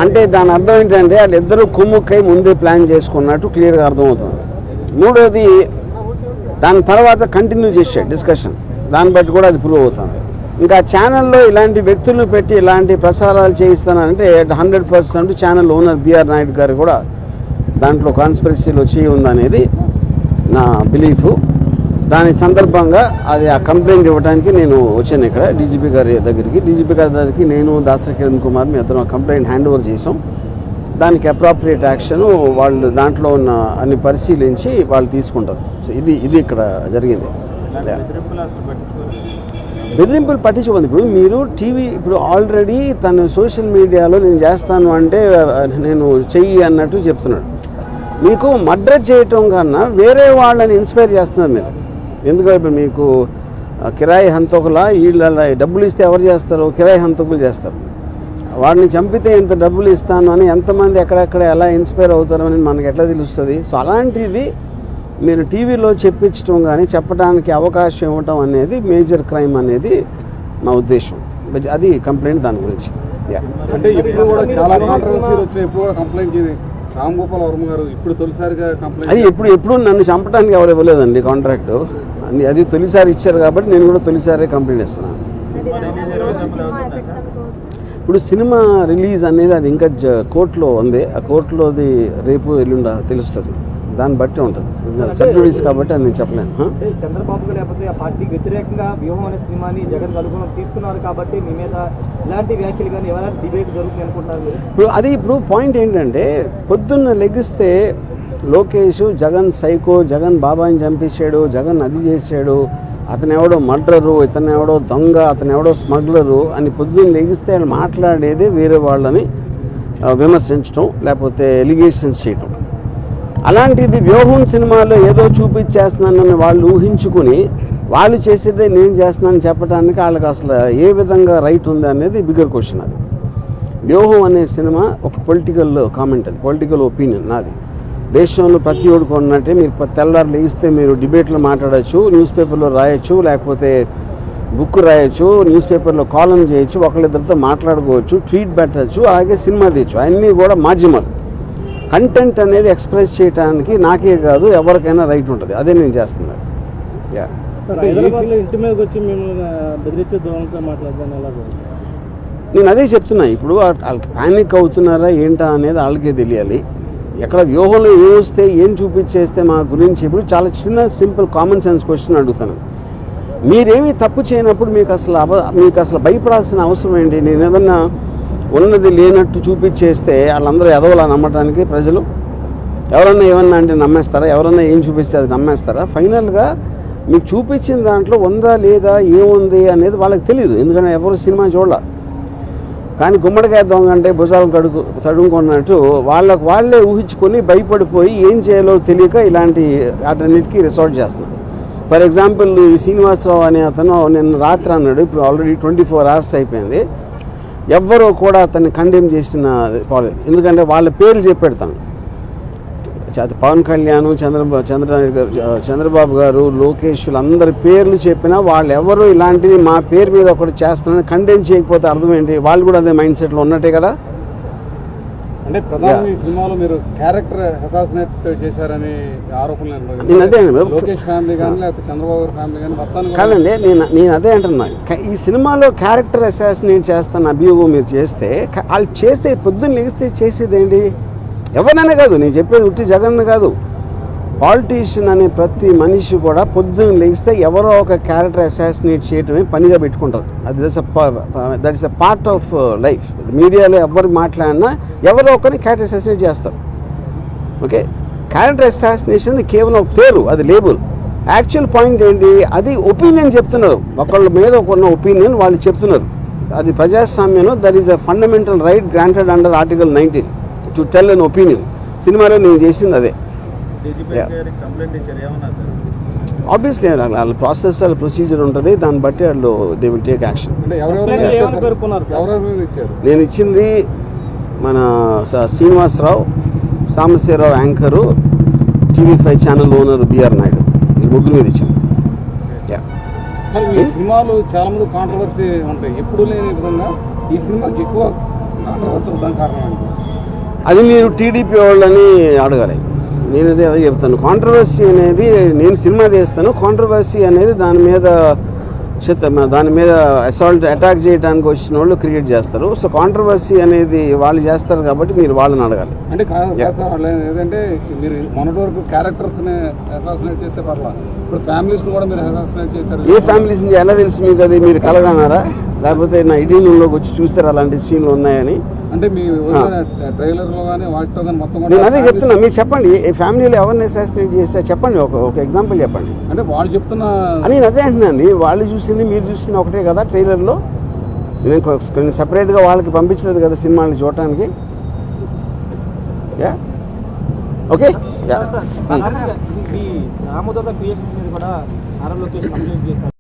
అంటే దాని అర్థం ఏంటంటే వాళ్ళిద్దరూ కుమ్ముక్కై ముందే ప్లాన్ చేసుకున్నట్టు క్లియర్గా అర్థమవుతుంది. మూడోది దాని తర్వాత కంటిన్యూ చేసే డిస్కషన్, దాన్ని బట్టి కూడా అది ప్రూవ్ అవుతుంది. ఇంకా ఛానల్లో ఇలాంటి వ్యక్తులను పెట్టి ఇలాంటి ప్రసారాలు చేయిస్తానంటే 100% ఛానల్ ఓనర్ బిఆర్ నాయుడు గారు కూడా దాంట్లో కాన్స్పిరసీలో చేయి ఉందనేది నా బిలీఫ్. దాని సందర్భంగా అది ఆ కంప్లైంట్ ఇవ్వడానికి నేను వచ్చాను ఇక్కడ డీజీపీ గారి దగ్గరికి. నేను దాసరి కిరణ్ కుమార్ మీ ఇద్దరం కంప్లైంట్ హ్యాండ్ ఓవర్ చేసాం. దానికి అప్రాప్రియేట్ యాక్షన్ వాళ్ళు దాంట్లో ఉన్న అన్ని పరిశీలించి వాళ్ళు తీసుకుంటారు. సో ఇది ఇక్కడ జరిగింది. బెదిరింపులు పట్టించుకోండి. ఇప్పుడు మీరు టీవీ ఇప్పుడు ఆల్రెడీ తను సోషల్ మీడియాలో నేను చేస్తాను అంటే నేను చెయ్యి అన్నట్టు చెప్తున్నాడు. మీకు మర్డర్ చేయటం కన్నా వేరే వాళ్ళని ఇన్స్పైర్ చేస్తున్నారు మీరు. ఎందుకంటే ఇప్పుడు మీకు కిరాయి హంతకుల వీళ్ళ డబ్బులు ఇస్తే ఎవరు చేస్తారు? కిరాయి హంతకులు చేస్తారు. వాడిని చంపితే ఇంత డబ్బులు ఇస్తాను అని ఎంతమంది ఎక్కడెక్కడ ఎలా ఇన్స్పైర్ అవుతారో అని మనకు ఎట్లా తెలుస్తుంది? సో అలాంటిది మీరు టీవీలో చెప్పించడం కానీ చెప్పడానికి అవకాశం ఇవ్వటం అనేది మేజర్ క్రైమ్ అనేది నా ఉద్దేశం. అది కంప్లైంట్ దాని గురించి. అంటే ఇప్పుడు కూడా చాలా కాంట్రవర్సీలు వచ్చాయి. ఇప్పుడు కూడా కంప్లైంట్ రామ్ గోపాల్ వర్మ గారు ఇప్పుడు తొలిసారిగా కంప్లైంట్ అది ఎప్పుడు నన్ను చంపడానికి ఎవరు ఇవ్వలేదండి కాంట్రాక్ట్. అది తొలిసారి ఇచ్చారు కాబట్టి నేను కూడా తొలిసారి కంప్లైంట్ ఇస్తున్నాను. ఇప్పుడు సినిమా రిలీజ్ అనేది అది ఇంకా కోర్టులో ఉంది. ఆ కోర్టులోది రేపు ఎల్లుండ తెలుస్తుంది. దాన్ని బట్టి ఉంటుంది. సబ్జుడీస్ కాబట్టి అది నేను చెప్పలేను. చంద్రబాబు గారు లేకపోతే ఆ పార్టీకి వ్యతిరేకంగా వ్యూహం అనే సినిమాని జగన్ అనుగుణం తీసుకున్నారు కాబట్టి మీ మీద ఇలాంటి వ్యాఖ్యలు కానీ ఎవరైనా డిబేట్ జరుగుతుంది అనుకుంటున్నారు. ఇప్పుడు పాయింట్ ఏంటంటే పొద్దున్న లెగిస్తే లోకేష్ జగన్ సైకో, జగన్ బాబాని చంపేశాడు, జగన్ అది చేశాడు, అతను ఎవడో మర్డరు, ఇతను ఎవడో దొంగ, అతను ఎవడో స్మగ్లరు అని పొద్దున్న లెగిస్తే వాళ్ళు మాట్లాడేదే వేరే వాళ్ళని విమర్శించడం లేకపోతే ఎలిగేషన్స్ చేయటం. అలాంటిది వ్యూహం సినిమాలో ఏదో చూపించేస్తున్నానని వాళ్ళు ఊహించుకుని వాళ్ళు చేసేదే నేను చేస్తున్నానని చెప్పడానికి వాళ్ళకి అసలు ఏ విధంగా రైట్ ఉంది అనేది బిగ్గర్ క్వశ్చన్. అది వ్యూహం అనే సినిమా ఒక పొలిటికల్ కామెంట్, అది పొలిటికల్ ఒపీనియన్ నాది. దేశంలో ప్రతి ఒక్కరు కొన్నట్టే మీరు తెల్లారు లేస్తే మీరు డిబేట్లో మాట్లాడచ్చు, న్యూస్ పేపర్లో రాయొచ్చు, లేకపోతే బుక్ రాయొచ్చు, న్యూస్ పేపర్లో కాలం చేయొచ్చు, ఒకళ్ళిద్దరితో మాట్లాడుకోవచ్చు, ట్వీట్ పెట్టచ్చు, అలాగే సినిమా తీయచ్చు. అన్నీ కూడా మాధ్యమాలు. కంటెంట్ అనేది ఎక్స్ప్రెస్ చేయడానికి నాకే కాదు ఎవరికైనా రైట్ ఉంటుంది. అదే నేను చేస్తున్నాను. నేను అదే చెప్తున్నా. ఇప్పుడు వాళ్ళకి ప్యానిక్ అవుతున్నారా ఏంటా అనేది వాళ్ళకే తెలియాలి. ఎక్కడ వ్యూహంలో ఏం వస్తే ఏం చూపించేస్తే మా గురించి ఇప్పుడు చాలా చిన్న సింపుల్ కామన్ సెన్స్ క్వశ్చన్ అడుగుతాను. మీరేమీ తప్పు చేయనప్పుడు మీకు అసలు భయపడాల్సిన అవసరం ఏంటి? నేను ఏదన్నా ఉన్నది లేనట్టు చూపించేస్తే వాళ్ళందరూ ఎదవలా నమ్మటానికి ప్రజలు ఎవరన్నా ఏమన్నా అంటే నమ్మేస్తారా? ఎవరన్నా ఏం చూపిస్తే అది నమ్మేస్తారా? ఫైనల్గా మీకు చూపించిన దాంట్లో ఉందా లేదా ఏముంది అనేది వాళ్ళకి తెలియదు. ఎందుకంటే ఎవరు సినిమా చూడాల. కానీ గుమ్మడికాయ దొంగ అంటే భుజాలు తడుముకున్నట్టు వాళ్ళే ఊహించుకొని భయపడిపోయి ఏం చేయాలో తెలియక ఇలాంటి వాటన్నిటికీ రిసార్ట్ చేస్తున్నారు. ఫర్ ఎగ్జాంపుల్ ఈ శ్రీనివాసరావు అనే అతను నిన్న రాత్రి అన్నాడు, ఇప్పుడు ఆల్రెడీ 24 hours అయిపోయింది, ఎవ్వరూ కూడా అతన్ని కండెమ్ చేసిన ఎందుకంటే వాళ్ళ పేర్లు చెప్పెడతాను. పవన్ కళ్యాణ్, చంద్రబాబు గారు, లోకేష్లు అందరి పేర్లు చెప్పినా వాళ్ళు ఎవరు ఇలాంటిది మా పేరు మీద ఒకటి చేస్తున్నారని కండెమ్ చేయకపోతే అర్థం ఏంటి? వాళ్ళు కూడా అదే మైండ్ సెట్లో ఉన్నట్టే కదా. అంటే ప్రధాని సినిమాలో మీరు క్యారెక్టర్ అసాసినేట్ చేశారని ఆరోపణలు నేను అదే లోకేష్ ఫ్యామిలీ కానీ లేకపోతే చంద్రబాబు ఫ్యామిలీ కానీ మొత్తాన్ని కాదండి. నేను అదే అంటున్నా. ఈ సినిమాలో క్యారెక్టర్ అసాసినేట్ చేస్తాను అభియోగం మీరు చేస్తే వాళ్ళు చేస్తే పొద్దున్న లెగిస్తే చేసేది ఏంటి? ఎవరినైనా కాదు, నేను చెప్పేది ఉట్టి జగన్ కాదు, పాలిటీషియన్ అనే ప్రతి మనిషి కూడా పొద్దున్న లెగిస్తే ఎవరో ఒక క్యారెక్టర్ అసాసినేట్ చేయటమే పనిగా పెట్టుకుంటారు. అది that is a part of life. మీడియాలో ఎవరు మాట్లాడినా ఎవరో ఒకరిని క్యారెక్టర్ అసాసినేట్ చేస్తారు. ఓకే, క్యారెక్టర్ అసాసినేషన్ కేవలం ఒక పేరు, అది లేబుల్. యాక్చువల్ పాయింట్ ఏంటి? అది ఒపీనియన్ చెప్తున్నారు. ఒకళ్ళ మీద ఉన్న ఒపీనియన్ వాళ్ళు చెప్తున్నారు. అది ప్రజాస్వామ్యంలో that is a fundamental right granted under Article 19 to tell an opinion. సినిమాలో నేను చేసింది అదే. ఆబ్వియస్లీ వాళ్ళ ప్రాసెస్, వాళ్ళ ప్రొసీజర్ ఉంటుంది, దాన్ని బట్టి వాళ్ళు దే విల్ టేక్ యాక్షన్. నేను ఇచ్చింది మన Srinivasarao, Sambasivarao anchor, TV5 channel owner BR Naidu, ఈ ముగ్గురు మీద ఇచ్చింది. ఈ సినిమాలు చాలా మంది కాంట్రవర్సీ ఉంటాయి. ఎప్పుడు లేని విధంగా ఈ సినిమాకి ఎక్కువ కాంట్రవర్సీ ఉండడానికి కారణం ఏంటి? అది మీరు టీడీపీ వాళ్ళని అడగాలి. నేను అదే చెప్తాను. కాంట్రవర్సీ అనేది నేను సినిమా తీస్తాను, కాంట్రవర్సీ అనేది దాని మీద అసాల్ట్ అటాక్ చేయడానికి వచ్చిన వాళ్ళు క్రియేట్ చేస్తారు. సో కాంట్రవర్సీ అనేది వాళ్ళు చేస్తారు కాబట్టి మీరు వాళ్ళని అడగాలి. అంటే కాదు సార్, వాళ్ళు ఏదంటే మీరు మొన్నటి వరకు క్యారెక్టర్స్ని అసాసినేట్ చేస్తే పర్లేదు, ఇప్పుడు ఫ్యామిలీస్ని కూడా మీరు అసాసినేట్ చేశారు. ఏ ఫ్యామిలీస్ ఎలా తెలుసు మీకు? అది మీరు కలగన్నారా, లేకపోతే నా ఇటీవీలోకి వచ్చి చూస్తారా అలాంటి సీన్లు ఉన్నాయని? అంటే మీ ట్రైలర్లో కానీ వాటితో కానీ మొత్తం నేను అదే చెప్తున్నా, మీరు చెప్పండి. ఈ ఫ్యామిలీలో ఎవరిని అసాసినేట్ చేస్తే చెప్పండి, ఒక ఎగ్జాంపుల్ చెప్పండి. అంటే వాళ్ళు చెప్తున్న నేను అదే అంటున్నాను, వాళ్ళు చూసింది మీరు చూసింది ఒకటే కదా ట్రైలర్లో. నేను కొన్ని సపరేట్గా వాళ్ళకి పంపించలేదు కదా సినిమాని చూడటానికి. ఓకే. మీ రామోదర్ క్రియేషన్స్ మీద కూడా నారా లోకేష్ కంప్లైంట్ చేశారు.